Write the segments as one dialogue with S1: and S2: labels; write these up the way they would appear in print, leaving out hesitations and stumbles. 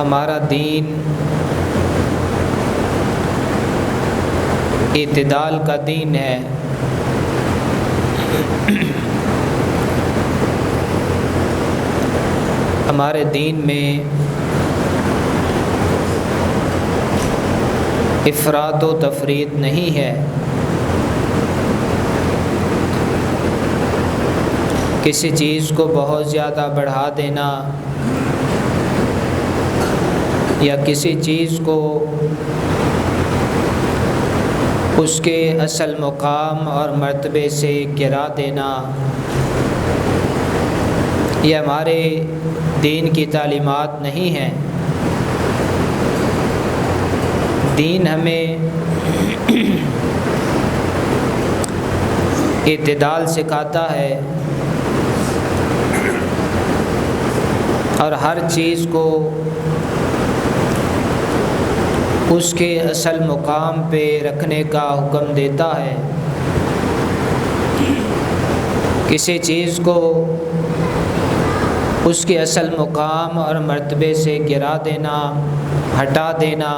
S1: ہمارا دین اعتدال کا دین ہے۔ ہمارے دین میں افراط و تفریط نہیں ہے۔ کسی چیز کو بہت زیادہ بڑھا دینا یا کسی چیز کو اس کے اصل مقام اور مرتبے سے گرا دینا یہ ہمارے دین کی تعلیمات نہیں ہیں۔ دین ہمیں اعتدال سکھاتا ہے اور ہر چیز کو اس کے اصل مقام پہ رکھنے کا حکم دیتا ہے۔ کسی چیز کو اس کے اصل مقام اور مرتبے سے گرا دینا، ہٹا دینا،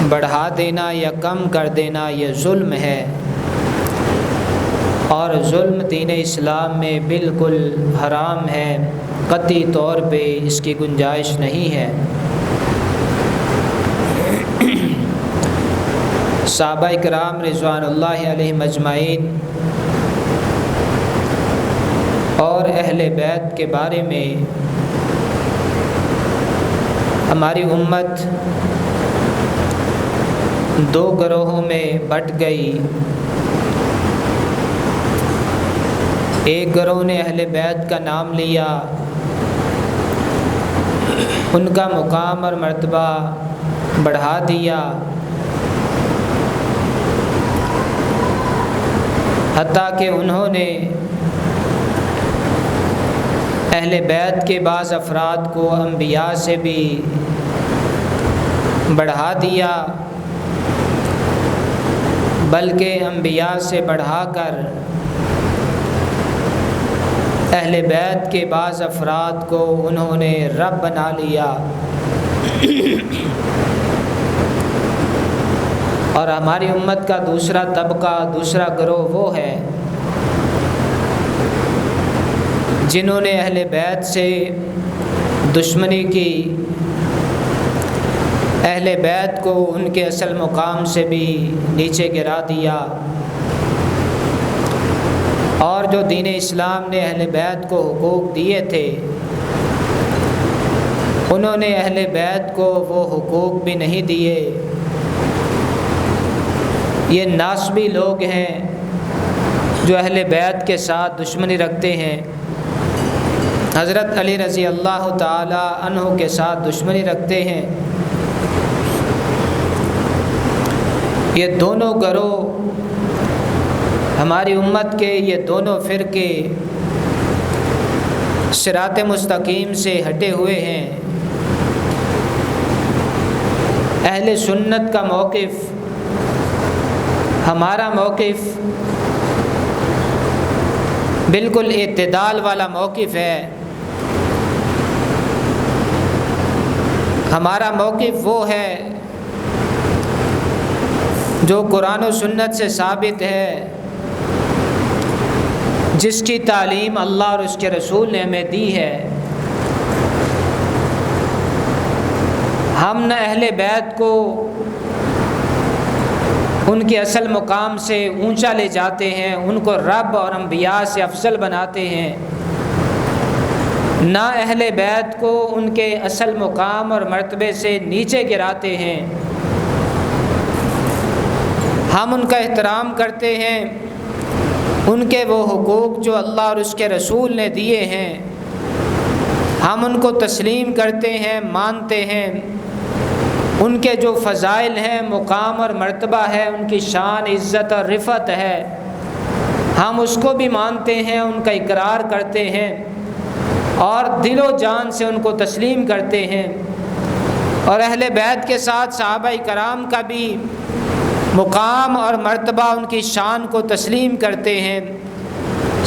S1: بڑھا دینا یا کم کر دینا یہ ظلم ہے، اور ظلم دین اسلام میں بالکل حرام ہے، قطعی طور پہ اس کی گنجائش نہیں ہے۔ صحابہ کرام رضوان اللہ علیہم اجمعین اور اہل بیت کے بارے میں ہماری امت دو گروہوں میں بٹ گئی۔ ایک گروہ نے اہل بیت کا نام لیا، ان کا مقام اور مرتبہ بڑھا دیا، حتیٰ کہ انہوں نے اہل بیت کے بعض افراد کو انبیاء سے بھی بڑھا دیا، بلکہ انبیاء سے بڑھا کر اہل بیت کے بعض افراد کو انہوں نے رب بنا لیا۔ اور ہماری امت کا دوسرا طبقہ، دوسرا گروہ وہ ہے جنہوں نے اہل بیت سے دشمنی کی، اہل بیت کو ان کے اصل مقام سے بھی نیچے گرا دیا، اور جو دین اسلام نے اہل بیت کو حقوق دیے تھے انہوں نے اہل بیت کو وہ حقوق بھی نہیں دیے۔ یہ ناسبی لوگ ہیں جو اہل بیت کے ساتھ دشمنی رکھتے ہیں، حضرت علی رضی اللہ تعالی عنہ کے ساتھ دشمنی رکھتے ہیں۔ یہ دونوں گروہ ہماری امت کے، یہ دونوں فرقے صراط مستقیم سے ہٹے ہوئے ہیں۔ اہل سنت کا موقف، ہمارا موقف بالکل اعتدال والا موقف ہے۔ ہمارا موقف وہ ہے جو قرآن و سنت سے ثابت ہے، جس کی تعلیم اللہ اور اس کے رسول نے ہمیں دی ہے۔ ہم نہ اہل بیت کو ان کے اصل مقام سے اونچا لے جاتے ہیں، ان کو رب اور انبیاء سے افضل بناتے ہیں، نہ اہل بیت کو ان کے اصل مقام اور مرتبے سے نیچے گراتے ہیں۔ ہم ان کا احترام کرتے ہیں، ان کے وہ حقوق جو اللہ اور اس کے رسول نے دیے ہیں ہم ان کو تسلیم کرتے ہیں، مانتے ہیں۔ ان کے جو فضائل ہیں، مقام اور مرتبہ ہے، ان کی شان، عزت اور رفعت ہے، ہم اس کو بھی مانتے ہیں، ان کا اقرار کرتے ہیں اور دل و جان سے ان کو تسلیم کرتے ہیں۔ اور اہل بیت کے ساتھ صحابہ کرام کا بھی مقام اور مرتبہ، ان کی شان کو تسلیم کرتے ہیں۔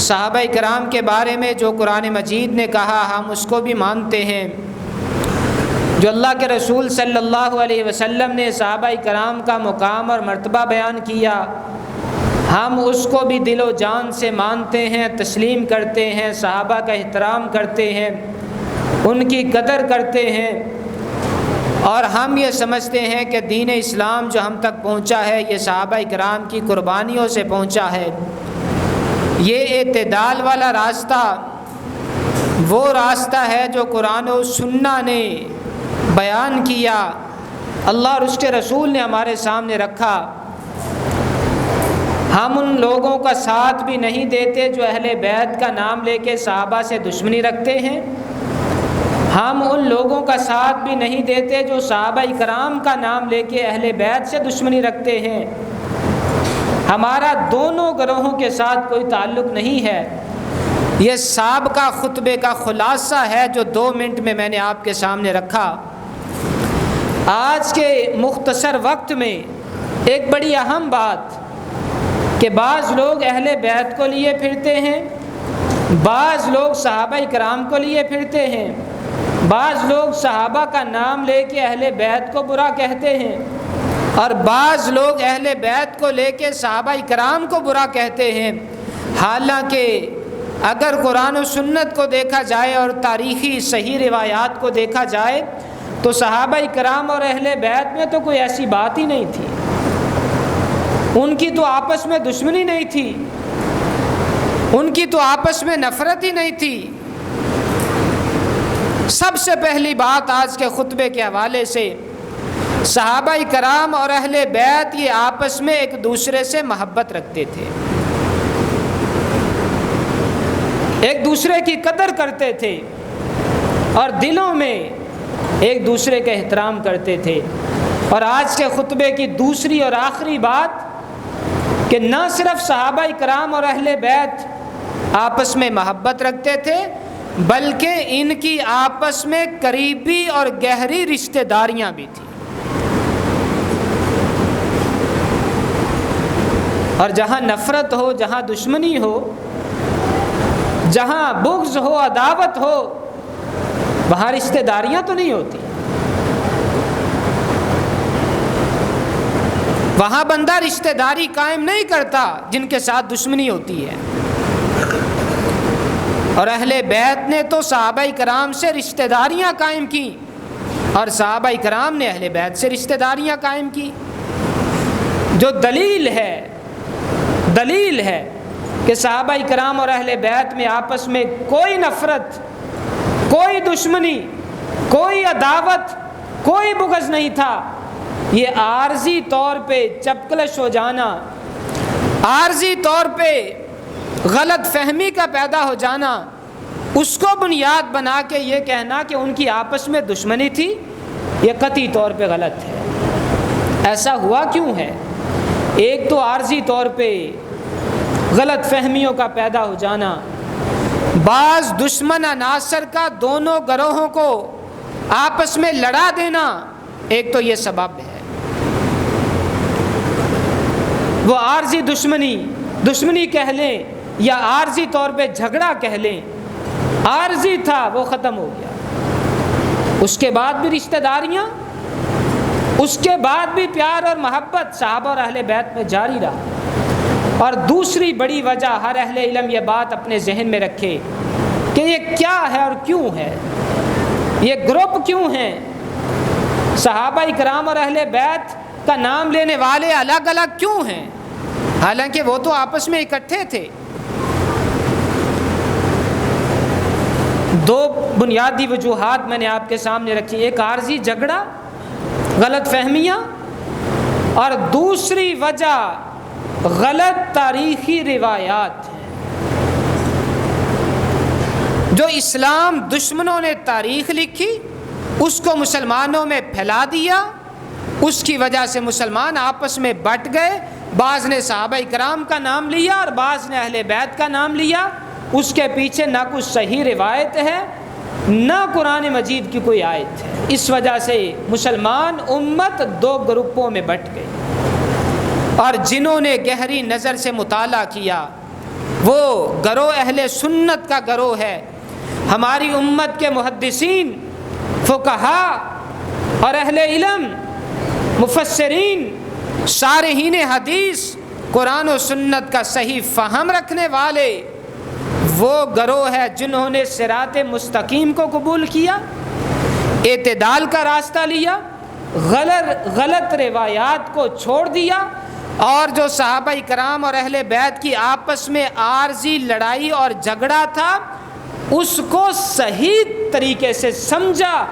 S1: صحابہ کرام کے بارے میں جو قرآن مجید نے کہا ہم اس کو بھی مانتے ہیں۔ جو اللہ کے رسول صلی اللہ علیہ وسلم نے صحابہ کرام کا مقام اور مرتبہ بیان کیا، ہم اس کو بھی دل و جان سے مانتے ہیں، تسلیم کرتے ہیں، صحابہ کا احترام کرتے ہیں، ان کی قدر کرتے ہیں، اور ہم یہ سمجھتے ہیں کہ دین اسلام جو ہم تک پہنچا ہے یہ صحابہ کرام کی قربانیوں سے پہنچا ہے۔ یہ اعتدال والا راستہ وہ راستہ ہے جو قرآن و سنہ نے بیان کیا، اللہ اور اس کے رسول نے ہمارے سامنے رکھا۔ ہم ان لوگوں کا ساتھ بھی نہیں دیتے جو اہل بیت کا نام لے کے صحابہ سے دشمنی رکھتے ہیں، ہم ان لوگوں کا ساتھ بھی نہیں دیتے جو صحابہ کرام کا نام لے کے اہل بیت سے دشمنی رکھتے ہیں۔ ہمارا دونوں گروہوں کے ساتھ کوئی تعلق نہیں ہے۔ یہ سابقہ خطبے کا خلاصہ ہے جو 2 منٹ میں نے آپ کے سامنے رکھا۔ آج کے مختصر وقت میں ایک بڑی اہم بات کہ بعض لوگ اہل بیت کو لیے پھرتے ہیں، بعض لوگ صحابہ کرام کو لیے پھرتے ہیں، بعض لوگ صحابہ کا نام لے کے اہل بیت کو برا کہتے ہیں، اور بعض لوگ اہل بیت کو لے کے صحابہ کرام کو برا کہتے ہیں۔ حالانکہ اگر قرآن و سنت کو دیکھا جائے اور تاریخی صحیح روایات کو دیکھا جائے تو صحابہ کرام اور اہل بیت میں تو کوئی ایسی بات ہی نہیں تھی، ان کی تو آپس میں دشمنی نہیں تھی، ان کی تو آپس میں نفرت ہی نہیں تھی۔ سب سے پہلی بات آج کے خطبے کے حوالے سے، صحابہ کرام اور اہل بیت یہ آپس میں ایک دوسرے سے محبت رکھتے تھے، ایک دوسرے کی قدر کرتے تھے، اور دلوں میں ایک دوسرے کا احترام کرتے تھے۔ اور آج کے خطبے کی دوسری اور آخری بات کہ نہ صرف صحابہ کرام اور اہل بیت آپس میں محبت رکھتے تھے بلکہ ان کی آپس میں قریبی اور گہری رشتہ داریاں بھی تھیں۔ اور جہاں نفرت ہو، جہاں دشمنی ہو، جہاں بغض ہو، عداوت ہو، وہاں رشتہ داریاں تو نہیں ہوتی، وہاں بندہ رشتہ داری قائم نہیں کرتا جن کے ساتھ دشمنی ہوتی ہے۔ اور اہل بیت نے تو صحابہ کرام سے رشتہ داریاں قائم کی، اور صحابہ کرام نے اہل بیت سے رشتہ داریاں قائم کی، جو دلیل ہے کہ صحابہ کرام اور اہل بیت میں آپس میں کوئی نفرت، کوئی دشمنی، کوئی عداوت، کوئی بغض نہیں تھا۔ یہ عارضی طور پہ چپکلش ہو جانا، عارضی طور پہ غلط فہمی کا پیدا ہو جانا، اس کو بنیاد بنا کے یہ کہنا کہ ان کی آپس میں دشمنی تھی، یہ قطعی طور پہ غلط ہے۔ ایسا ہوا کیوں ہے؟ ایک تو عارضی طور پہ غلط فہمیوں کا پیدا ہو جانا، بعض دشمن عناصر کا دونوں گروہوں کو آپس میں لڑا دینا، ایک تو یہ سبب ہے۔ وہ عارضی دشمنی کہہ لیں یا عارضی طور پہ جھگڑا کہہ لیں، عارضی تھا، وہ ختم ہو گیا۔ اس کے بعد بھی رشتہ داریاں، اس کے بعد بھی پیار اور محبت صحابہ اور اہل بیت میں جاری رہا۔ اور دوسری بڑی وجہ، ہر اہل علم یہ بات اپنے ذہن میں رکھے کہ یہ کیا ہے اور کیوں ہے، یہ گروپ کیوں ہیں، صحابہ کرام اور اہل بیت کا نام لینے والے الگ الگ کیوں ہیں، حالانکہ وہ تو آپس میں اکٹھے تھے۔ 2 بنیادی وجوہات میں نے آپ کے سامنے رکھی، ایک عارضی جھگڑا، غلط فہمیاں، اور دوسری وجہ غلط تاریخی روایات ہیں۔ جو اسلام دشمنوں نے تاریخ لکھی اس کو مسلمانوں میں پھیلا دیا، اس کی وجہ سے مسلمان آپس میں بٹ گئے، بعض نے صحابہ کرام کا نام لیا اور بعض نے اہل بیت کا نام لیا، اس کے پیچھے نہ کچھ صحیح روایت ہے نہ قرآن مجید کی کوئی آیت ہے۔ اس وجہ سے مسلمان امت 2 گروپوں میں بٹ گئی، اور جنہوں نے گہری نظر سے مطالعہ کیا وہ گروہ اہل سنت کا گروہ ہے۔ ہماری امت کے محدثین، فقہا، اور اہل علم، مفسرین، شارحین حدیث، قرآن و سنت کا صحیح فہم رکھنے والے وہ گروہ ہے جنہوں نے صراط مستقیم کو قبول کیا، اعتدال کا راستہ لیا، غلط روایات کو چھوڑ دیا، اور جو صحابہ کرام اور اہل بیت کی آپس میں عارضی لڑائی اور جھگڑا تھا اس کو صحیح طریقے سے سمجھا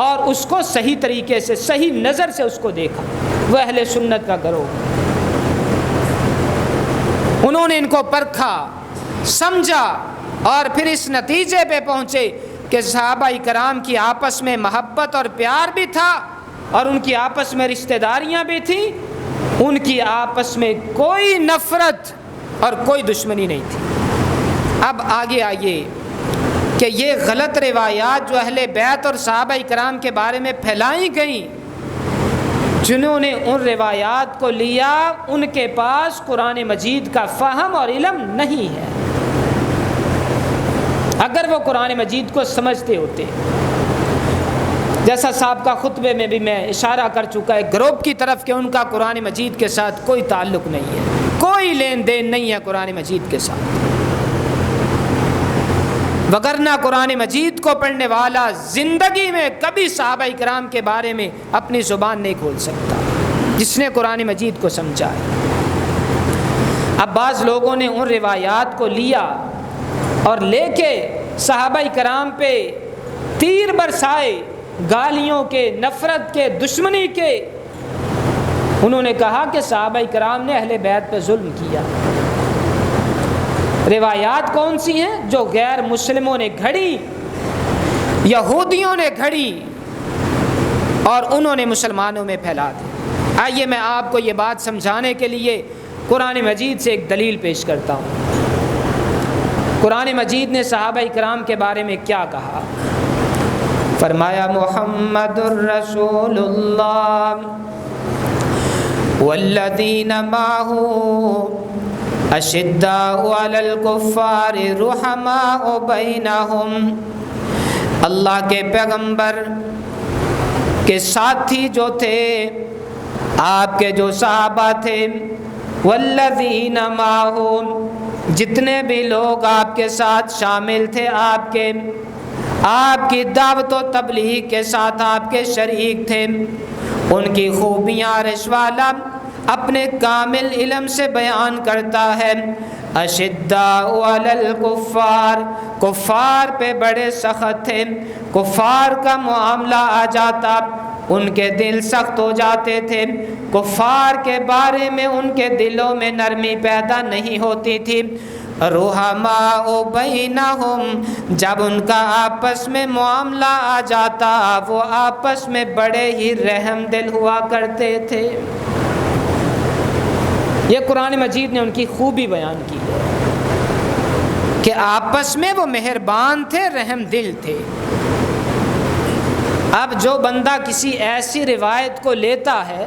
S1: اور اس کو صحیح طریقے سے، صحیح نظر سے اس کو دیکھا، وہ اہل سنت کا گروہ۔ انہوں نے ان کو پرکھا، سمجھا اور پھر اس نتیجے پہ پہنچے کہ صحابہ کرام کی آپس میں محبت اور پیار بھی تھا اور ان کی آپس میں رشتہ داریاں بھی تھیں، ان کی آپس میں کوئی نفرت اور کوئی دشمنی نہیں تھی۔ اب آگے آئیے کہ یہ غلط روایات جو اہل بیت اور صحابہ کرام کے بارے میں پھیلائی گئیں، جنہوں نے ان روایات کو لیا ان کے پاس قرآن مجید کا فہم اور علم نہیں ہے۔ اگر وہ قرآن مجید کو سمجھتے ہوتے، جیسا سابقہ خطبے میں بھی میں اشارہ کر چکا ہے گروپ کی طرف کہ ان کا قرآن مجید کے ساتھ کوئی تعلق نہیں ہے، کوئی لین دین نہیں ہے قرآن مجید کے ساتھ، وگرنہ قرآن مجید کو پڑھنے والا زندگی میں کبھی صحابہ کرام کے بارے میں اپنی زبان نہیں کھول سکتا جس نے قرآن مجید کو سمجھا ہے۔ اب بعض لوگوں نے ان روایات کو لیا اور لے کے صحابہ کرام پہ تیر برسائے، گالیوں کے، نفرت کے، دشمنی کے۔ انہوں نے کہا کہ صحابہ کرام نے اہل بیت پہ ظلم کیا۔ روایات کون سی ہیں؟ جو غیر مسلموں نے گھڑی، یہودیوں نے گھڑی اور انہوں نے مسلمانوں میں پھیلا دی۔ آئیے میں آپ کو یہ بات سمجھانے کے لیے قرآن مجید سے ایک دلیل پیش کرتا ہوں۔ قرآن مجید نے صحابہ کرام کے بارے میں کیا کہا؟ فرمایا محمد الرسول اللہ والذین معہ اشداء علی الکفار رحماء بینہم۔ اللہ کے پیغمبر کے ساتھی جو تھے، آپ کے جو صحابہ تھے، والذین معہ، جتنے بھی لوگ آپ کے ساتھ شامل تھے، آپ کی دعوت و تبلیغ کے ساتھ آپ کے شریک تھے، ان کی خوبیاں عرش والا اپنے کامل علم سے بیان کرتا ہے۔ اشداء علی الکفار، کفار پہ بڑے سخت تھے، کفار کا معاملہ آ جاتا ان کے دل سخت ہو جاتے تھے، کفار کے بارے میں ان کے دلوں میں نرمی پیدا نہیں ہوتی تھی۔ رحماء بینہم، جب ان کا آپس میں معاملہ آ جاتا وہ آپس میں بڑے ہی رحم دل ہوا کرتے تھے۔ یہ قرآن مجید نے ان کی خوبی بیان کی ہے کہ آپس میں وہ مہربان تھے، رحم دل تھے۔ اب جو بندہ کسی ایسی روایت کو لیتا ہے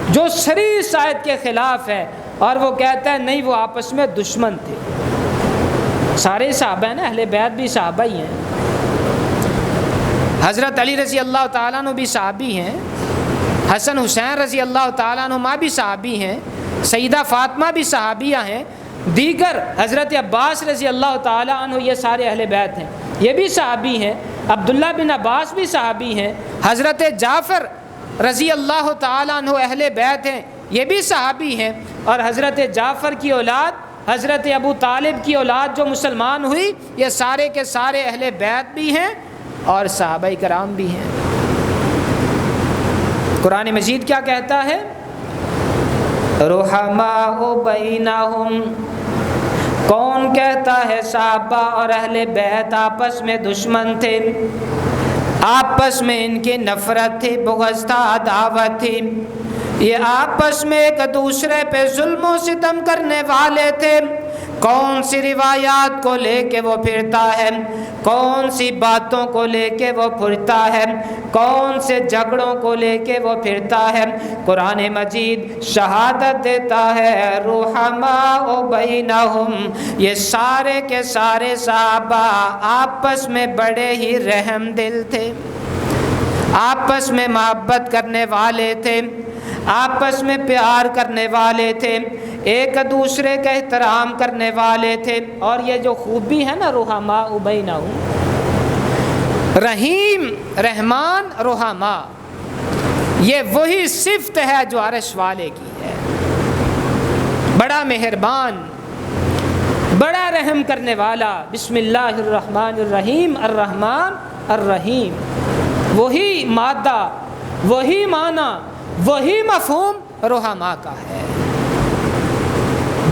S1: جو صریح اس آیت کے خلاف ہے اور وہ کہتا ہے نہیں وہ آپس میں دشمن تھے، سارے صحابہ ہیں نا، اہل بیت بھی صحابہ ہی ہیں، حضرت علی رضی اللہ تعالیٰ عنہ بھی صحابی ہیں، حسن حسین رضی اللہ تعالیٰ عنہ بھی صحابی ہیں، سیدہ فاطمہ بھی صحابیہ ہیں، دیگر حضرت عباس رضی اللہ تعالیٰ عنہ یہ سارے اہل بیت ہیں، یہ بھی صحابی ہیں، عبداللہ بن عباس بھی صحابی ہیں، حضرت جعفر رضی اللہ تعالیٰ عنہ اہل بیت ہیں، یہ بھی صحابی ہیں، اور حضرت جعفر کی اولاد حضرت ابو طالب کی اولاد جو مسلمان ہوئی یہ سارے کے سارے اہل بیت بھی ہیں اور صحابہ کرام بھی ہیں۔ قرآن مجید کیا کہتا ہے؟ رحماء بینہم، کون کہتا ہے صحابہ اور اہل بیت آپس میں دشمن تھے، آپس میں ان کی نفرت تھی، بغض تھا، عداوت تھی، یہ آپس میں ایک دوسرے پہ ظلم و ستم کرنے والے تھے۔ کون سی روایات کو لے کے وہ پھرتا ہے، کون سی باتوں کو لے کے وہ پھرتا ہے، کون سے جھگڑوں کو لے کے وہ پھرتا ہے؟ قرآن مجید شہادت دیتا ہے رحماء بینہم، یہ سارے کے سارے صحابہ آپس میں بڑے ہی رحم دل تھے، آپس میں محبت کرنے والے تھے، آپس میں پیار کرنے والے تھے، ایک دوسرے کا احترام کرنے والے تھے۔ اور یہ جو خوبی ہے نا رحماء بینہم، رحیم رحمان رحماء، یہ وہی صفت ہے جو عرش والے کی ہے، بڑا مہربان، بڑا رحم کرنے والا۔ بسم اللہ الرحمن الرحیم، الرحمن الرحیم، وہی مادہ، وہی معنی، وہی مفہوم رحماء کا ہے۔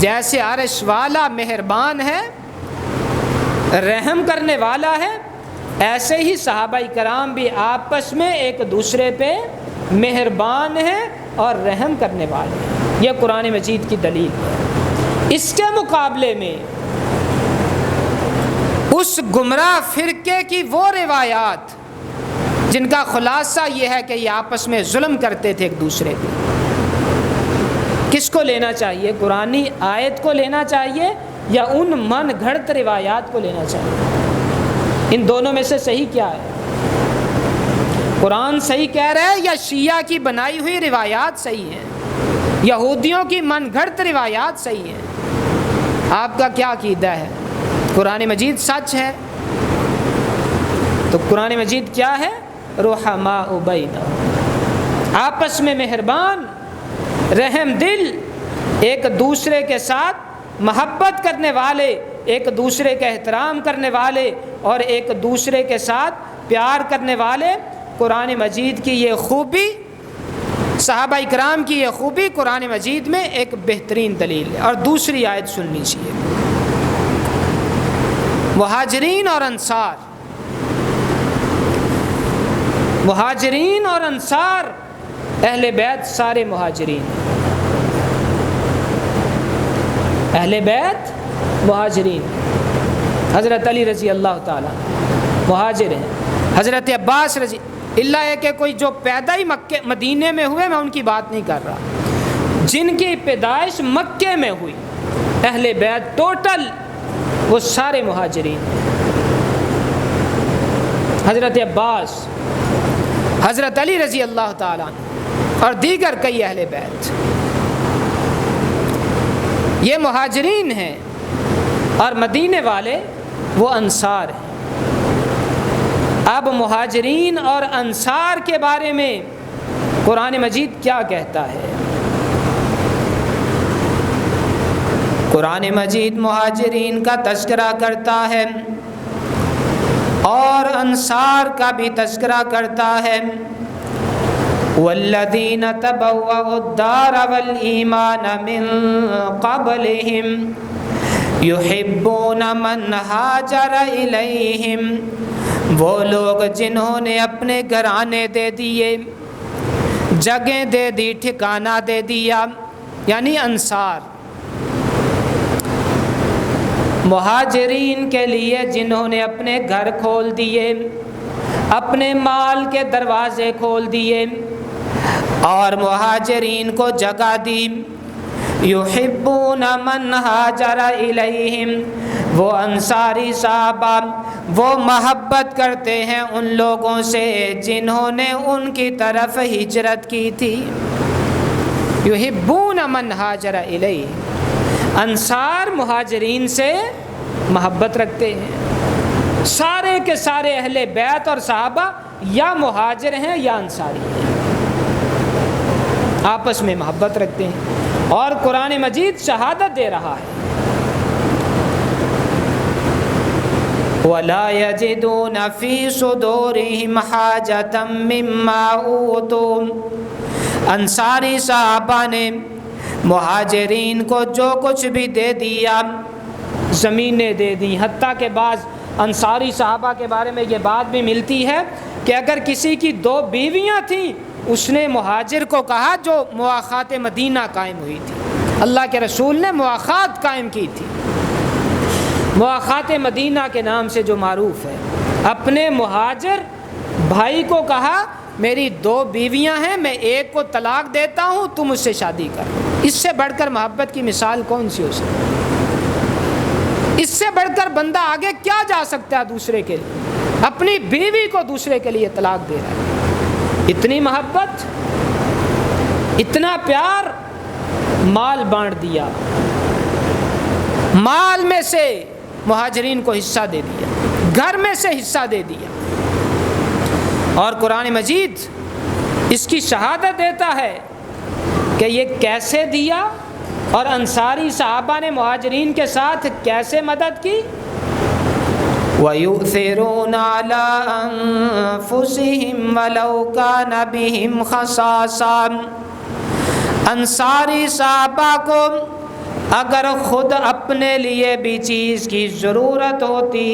S1: جیسے عرش والا مہربان ہے، رحم کرنے والا ہے، ایسے ہی صحابہ کرام بھی آپس میں ایک دوسرے پہ مہربان ہیں اور رحم کرنے والے ہیں۔ یہ قرآن مجید کی دلیل ہے۔ اس کے مقابلے میں اس گمراہ فرقے کی وہ روایات جن کا خلاصہ یہ ہے کہ یہ آپس میں ظلم کرتے تھے ایک دوسرے پہ، کس کو لینا چاہیے؟ قرآنی آیت کو لینا چاہیے یا ان من گھڑت روایات کو لینا چاہیے؟ ان دونوں میں سے صحیح کیا ہے؟ قرآن صحیح کہہ رہا ہے یا شیعہ کی بنائی ہوئی روایات صحیح ہیں، یہودیوں کی من گھڑت روایات صحیح ہیں؟ آپ کا کیا عقیدہ ہے؟ قرآن مجید سچ ہے تو قرآن مجید کیا ہے؟ رحماء بینہم، آپس میں مہربان، رحم دل، ایک دوسرے کے ساتھ محبت کرنے والے، ایک دوسرے کا احترام کرنے والے اور ایک دوسرے کے ساتھ پیار کرنے والے۔ قرآن مجید کی یہ خوبی، صحابہ اکرام کی یہ خوبی قرآن مجید میں ایک بہترین دلیل ہے۔ اور دوسری آیت سن لیجیے، مہاجرین اور انصار، مہاجرین اور انصار، اہل بیت سارے مہاجرین، اہل بیت مہاجرین، حضرت علی رضی اللہ تعالیٰ مہاجر ہیں، حضرت عباس رضی اللہ ہے کہ کوئی جو پیدا ہی مکے مدینے میں ہوئے، میں ان کی بات نہیں کر رہا، جن کی پیدائش مکے میں ہوئی، اہل بیت ٹوٹل وہ سارے مہاجرین، حضرت عباس، حضرت علی رضی اللہ تعالیٰ اور دیگر کئی اہل بیت، یہ مہاجرین ہیں، اور مدینے والے وہ انصار ہیں۔ اب مہاجرین اور انصار کے بارے میں قرآن مجید کیا کہتا ہے؟ قرآن مجید مہاجرین کا تذکرہ کرتا ہے اور انصار کا بھی تذکرہ کرتا ہے۔ والذین تبوأوا الدار والایمان من قبلہم یحبون من ہاجر الیہم، وہ لوگ جنہوں نے اپنے گھرانے دے دیے، جگہیں دے دی، ٹھکانہ دے دیا، یعنی انصار، مہاجرین کے لیے جنہوں نے اپنے گھر کھول دیے، اپنے مال کے دروازے کھول دیے اور مہاجرین کو جگہ دی۔ یحبون من ہاجر الیہم، وہ انصاری صحابہ وہ محبت کرتے ہیں ان لوگوں سے جنہوں نے ان کی طرف ہجرت کی تھی۔ یحبون من ہاجر الیہ، انصار مہاجرین سے محبت رکھتے ہیں۔ سارے کے سارے اہل بیت اور صحابہ یا مہاجر ہیں یا انصاری ہیں، آپس میں محبت رکھتے ہیں، اور قرآن مجید شہادت دے رہا ہے وَلَا يَجِدُونَ فِي صُدُورِهِمْ حَاجَةً مِّمَّا أُوتُوا، انصاری صحابہ نے مہاجرین کو جو کچھ بھی دے دیا، زمینیں دے دی، حتیٰ کہ بعض انصاری صحابہ کے بارے میں یہ بات بھی ملتی ہے کہ اگر کسی کی 2 بیویاں تھیں، اس نے مہاجر کو کہا، جو مواخات مدینہ قائم ہوئی تھی، اللہ کے رسول نے مواخات قائم کی تھی، مواخات مدینہ کے نام سے جو معروف ہے، اپنے مہاجر بھائی کو کہا میری 2 بیویاں ہیں، میں ایک کو طلاق دیتا ہوں، تم اس سے شادی کر۔ اس سے بڑھ کر محبت کی مثال کون سی ہو سکتی؟ اس سے بڑھ کر بندہ آگے کیا جا سکتا ہے دوسرے کے لیے؟ اپنی بیوی کو دوسرے کے لیے طلاق دے رہا ہے۔ اتنی محبت، اتنا پیار، مال بانٹ دیا، مال میں سے مہاجرین کو حصہ دے دیا، گھر میں سے حصہ دے دیا۔ اور قرآن مجید اس کی شہادت دیتا ہے کہ یہ کیسے دیا، اور انصاری صحابہ نے مہاجرین کے ساتھ کیسے مدد کی۔ وَيُؤْثِرُونَ عَلَىٰ أَنفُسِهِمْ وَلَوْ كَانَ بِهِمْ خَصَاصَةٌ، انصاری صحابہ کو اگر خود اپنے لیے بھی چیز کی ضرورت ہوتی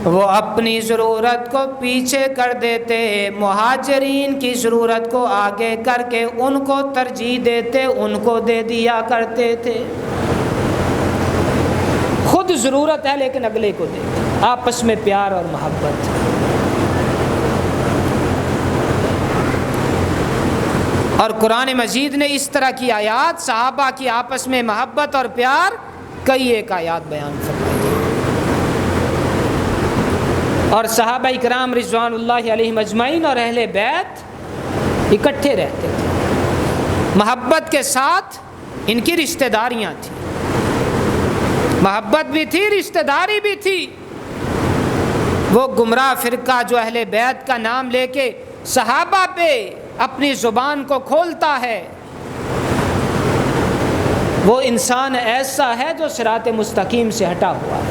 S1: وہ اپنی ضرورت کو پیچھے کر دیتے، مہاجرین کی ضرورت کو آگے کر کے ان کو ترجیح دیتے، ان کو دے دیا کرتے تھے۔ خود ضرورت ہے لیکن اگلے کو دیتے، آپس میں پیار اور محبت۔ اور قرآن مجید نے اس طرح کی آیات صحابہ کی آپس میں محبت اور پیار کئی ایک آیات بیان فرمائی، اور صحابہ اکرام رضوان اللہ علیہم اجمعین اور اہل بیت اکٹھے رہتے تھے، محبت کے ساتھ ان کی رشتہ داریاں تھیں، محبت بھی تھی، رشتہ داری بھی تھی۔ وہ گمراہ فرقہ جو اہل بیت کا نام لے کے صحابہ پہ اپنی زبان کو کھولتا ہے، وہ انسان ایسا ہے جو صراط مستقیم سے ہٹا ہوا ہے،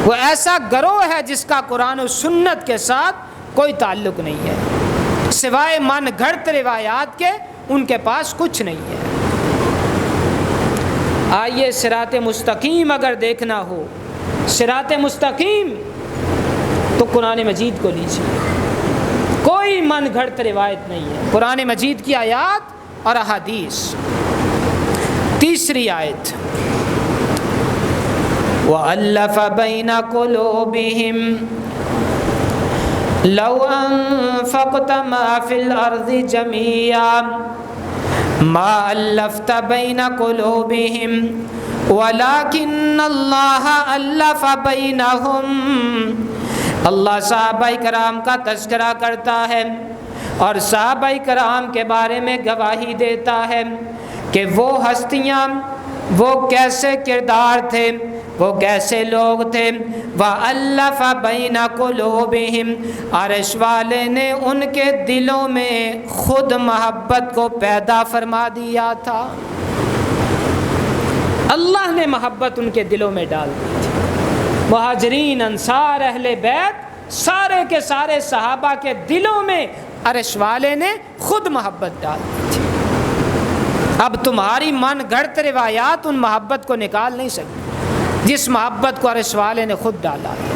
S1: وہ ایسا گروہ ہے جس کا قرآن و سنت کے ساتھ کوئی تعلق نہیں ہے، سوائے من گھڑت روایات کے ان کے پاس کچھ نہیں ہے۔ آئیے صراط مستقیم اگر دیکھنا ہو، صراط مستقیم، تو قرآن مجید کو لیجیے، کوئی من گھڑت روایت نہیں ہے، قرآن مجید کی آیات اور احادیث۔ تیسری آیت، وَأَلَّفَ بَيْنَ قُلُوبِهِمْ لَوْ أَنفَقْتَ مَا فِي الْأَرْضِ جَمِيعًا مَا أَلَّفْتَ بَيْنَ قُلُوبِهِمْ وَلَكِنَّ اللَّهَ أَلَّفَ بَيْنَهُمْ۔ اللہ صحابہ کرام کا تذکرہ کرتا ہے اور صحابہ کرام کے بارے میں گواہی دیتا ہے کہ وہ ہستیاں، وہ کیسے کردار تھے، وہ کیسے لوگ تھے۔ وَأَلَّفَ بَيْنَ قُلُوبِهِمْ، عرش والے نے ان کے دلوں میں خود محبت کو پیدا فرما دیا تھا، اللہ نے محبت ان کے دلوں میں ڈال دی تھی۔ مہاجرین، انصار، اہل بیت، سارے کے سارے صحابہ کے دلوں میں عرش والے نے خود محبت ڈال دی تھی۔ اب تمہاری من گھڑت روایات ان محبت کو نکال نہیں سکتی جس محبت کو عرش والے نے خود ڈالا ہے۔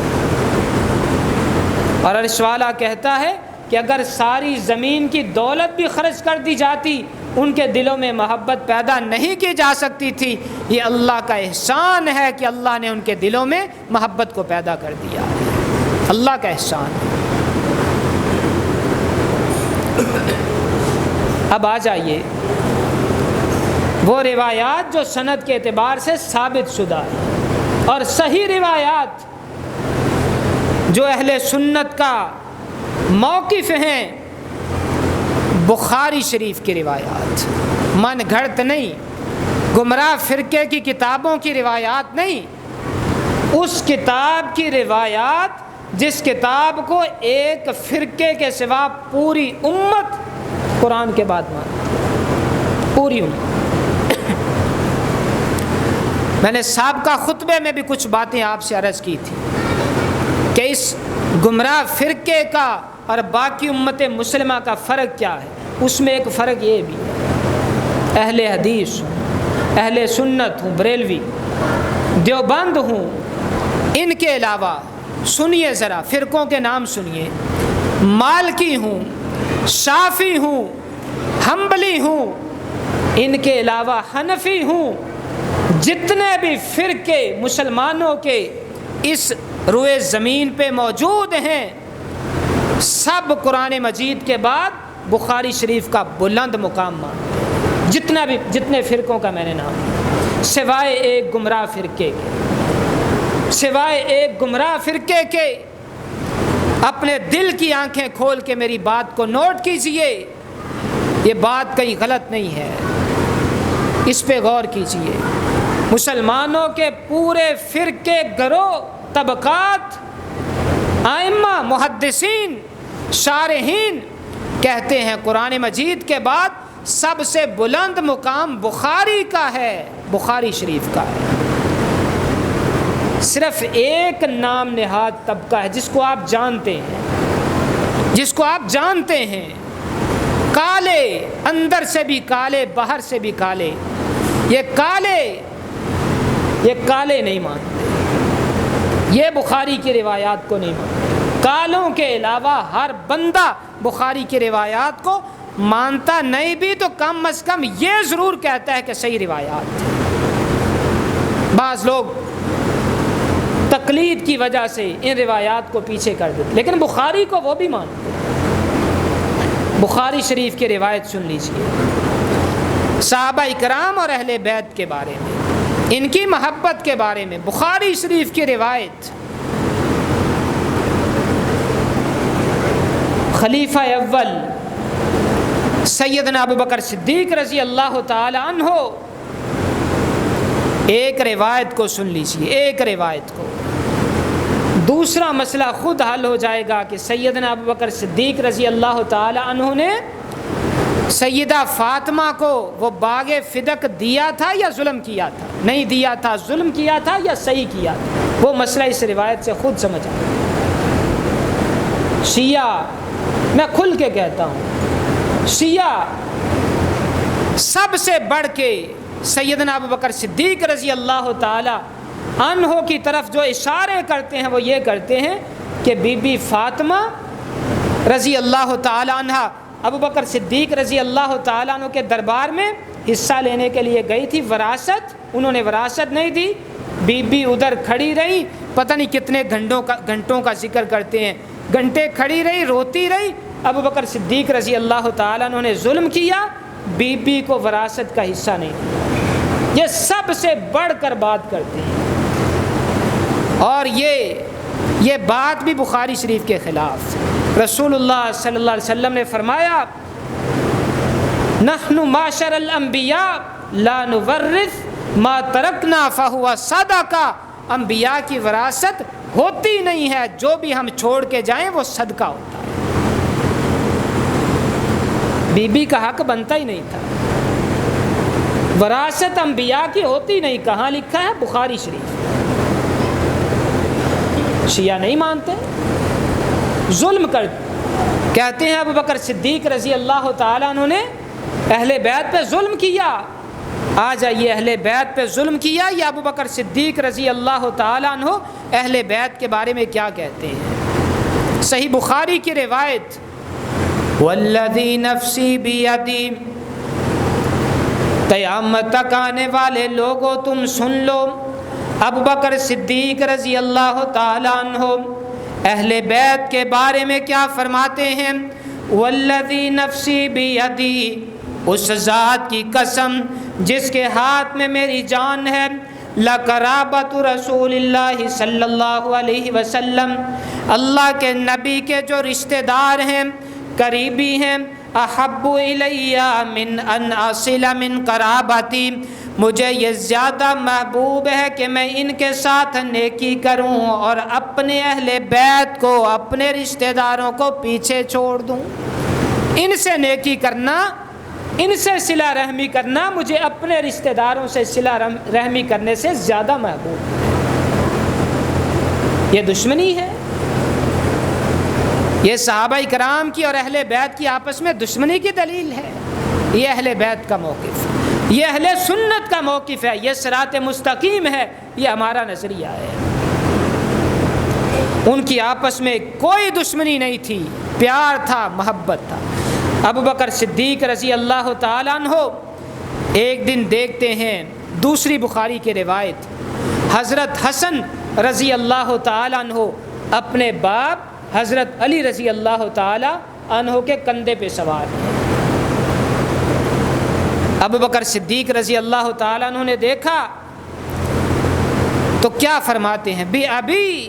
S1: اور عرش والا کہتا ہے کہ اگر ساری زمین کی دولت بھی خرچ کر دی جاتی ان کے دلوں میں محبت پیدا نہیں کی جا سکتی تھی۔ یہ اللہ کا احسان ہے کہ اللہ نے ان کے دلوں میں محبت کو پیدا کر دیا، اللہ کا احسان۔ اب آ جائیے وہ روایات جو سند کے اعتبار سے ثابت شدہ ہیں اور صحیح روایات جو اہل سنت کا موقف ہیں۔ بخاری شریف کی روایات، من گھڑت نہیں، گمراہ فرقے کی کتابوں کی روایات نہیں، اس کتاب کی روایات جس کتاب کو ایک فرقے کے سوا پوری امت قرآن کے بعد مانتی، پوری امت۔ میں نے سابقہ خطبے میں بھی کچھ باتیں آپ سے عرض کی تھی کہ اس گمراہ فرقے کا اور باقی امت مسلمہ کا فرق کیا ہے۔ اس میں ایک فرق یہ بھی ہے، اہل حدیث ہوں، اہل سنت ہوں، بریلوی، دیوبند ہوں، ان کے علاوہ سنیے ذرا فرقوں کے نام سنیے، مالکی ہوں، شافعی ہوں، حنبلی ہوں، ان کے علاوہ حنفی ہوں، جتنے بھی فرقے مسلمانوں کے اس روئے زمین پہ موجود ہیں، سب قرآن مجید کے بعد بخاری شریف کا بلند مقام مانتے ہیں، جتنے فرقوں کا میں نے نام لیا، سوائے ایک گمراہ فرقے کے، سوائے ایک گمراہ فرقے کے۔ اپنے دل کی آنکھیں کھول کے میری بات کو نوٹ کیجئے، یہ بات کہیں غلط نہیں ہے، اس پہ غور کیجئے۔ مسلمانوں کے پورے فرقے، گروہ، طبقات، ائمہ، محدثین، شارحین کہتے ہیں قرآن مجید کے بعد سب سے بلند مقام بخاری کا ہے، بخاری شریف کا ہے۔ صرف ایک نام نہاد طبقہ ہے جس کو آپ جانتے ہیں، جس کو آپ جانتے ہیں، کالے، اندر سے بھی کالے، باہر سے بھی کالے، یہ کالے نہیں مانتے، یہ بخاری کی روایات کو نہیں مانتے۔ کالوں کے علاوہ ہر بندہ بخاری کی روایات کو مانتا نہیں بھی تو کم از کم یہ ضرور کہتا ہے کہ صحیح روایات ہے۔ بعض لوگ تقلید کی وجہ سے ان روایات کو پیچھے کر دیتے، لیکن بخاری کو وہ بھی مانتے ہیں۔ بخاری شریف کی روایت سن لیجیے، صحابہ اکرام اور اہل بیت کے بارے میں، ان کی محبت کے بارے میں بخاری شریف کی روایت۔ خلیفہ اول سیدنا ابو بکر صدیق رضی اللہ تعالی عنہ، ایک روایت کو سن لیجیے، ایک روایت کو، دوسرا مسئلہ خود حل ہو جائے گا کہ سیدنا ابو بکر صدیق رضی اللہ تعالی عنہ نے سیدہ فاطمہ کو وہ باغ فدق دیا تھا یا ظلم کیا تھا؟ نہیں دیا تھا، ظلم کیا تھا یا صحیح کیا تھا؟ وہ مسئلہ اس روایت سے خود سمجھ آئے۔ شیعہ، میں کھل کے کہتا ہوں، شیعہ سب سے بڑھ کے سیدنا ابو بکر صدیق رضی اللہ تعالی عنہ کی طرف جو اشارے کرتے ہیں وہ یہ کرتے ہیں کہ بی بی فاطمہ رضی اللہ تعالی عنہ ابو بکر صدیق رضی اللہ تعالیٰ عنہ کے دربار میں حصہ لینے کے لیے گئی تھی، وراثت انہوں نے وراثت نہیں دی، بی بی ادھر کھڑی رہی، پتہ نہیں کتنے گھنٹوں کا ذکر کرتے ہیں، گھنٹے کھڑی رہی، روتی رہی۔ ابو بکر صدیق رضی اللہ تعالیٰ عنہ نے ظلم کیا، بی بی کو وراثت کا حصہ نہیں دیا۔ یہ سب سے بڑھ کر بات کرتے ہیں، اور یہ بات بھی بخاری شریف کے خلاف۔ رسول اللہ صلی اللہ علیہ وسلم نے فرمایا، نحن معاشر الانبیاء لا نورث ما ترکنا فہو صدقہ، انبیاء کی وراثت ہوتی نہیں ہے، جو بھی ہم چھوڑ کے جائیں وہ صدقہ ہوتا ہے۔ بی بی کا حق بنتا ہی نہیں تھا، وراثت انبیاء کی ہوتی نہیں، کہاں لکھا ہے؟ بخاری شریف۔ شیعہ نہیں مانتے، ظلم کرتے، کہتے ہیں ابو بکر صدیق رضی اللہ تعالیٰ عنہ نے اہل بیت پہ ظلم کیا۔ آ جائیے، اہل بیت پہ ظلم کیا یا ابو بکر صدیق رضی اللہ تعالیٰ عنہ اہل بیت کے بارے میں کیا کہتے ہیں؟ صحیح بخاری کی روایت، والذی نفسی بیدی، قیامت تک آنے والے لوگوں تم سن لو، ابو بکر صدیق رضی اللہ تعالیٰ عنہ اہل بیت کے بارے میں کیا فرماتے ہیں؟ والذی نفسی بیدی، اس ذات کی قسم جس کے ہاتھ میں میری جان ہے، لقرابۃ رسول اللہ صلی اللہ علیہ وسلم، اللہ کے نبی کے جو رشتہ دار ہیں، قریبی ہیں، احب الی من ان اصل من قرابتی، مجھے یہ زیادہ محبوب ہے کہ میں ان کے ساتھ نیکی کروں اور اپنے اہل بیت کو، اپنے رشتہ داروں کو پیچھے چھوڑ دوں۔ ان سے نیکی کرنا، ان سے صلہ رحمی کرنا مجھے اپنے رشتہ داروں سے صلہ رحمی کرنے سے زیادہ محبوب ہے۔ یہ دشمنی ہے، یہ صحابہ کرام کی اور اہل بیت کی آپس میں دشمنی کی دلیل ہے۔ یہ اہل بیت کا موقف، یہ اہل سنت کا موقف ہے، یہ صراط مستقیم ہے، یہ ہمارا نظریہ ہے۔ ان کی آپس میں کوئی دشمنی نہیں تھی، پیار تھا، محبت تھا۔ ابو بکر صدیق رضی اللہ تعالیٰ عنہ ایک دن دیکھتے ہیں، دوسری بخاری کی روایت، حضرت حسن رضی اللہ تعالیٰ عنہ اپنے باپ حضرت علی رضی اللہ تعالیٰ عنہ کے کندھے پہ سوار ہیں۔ ابو بکر صدیق رضی اللہ تعالیٰ عنہ نے دیکھا تو کیا فرماتے ہیں؟ بی ابی،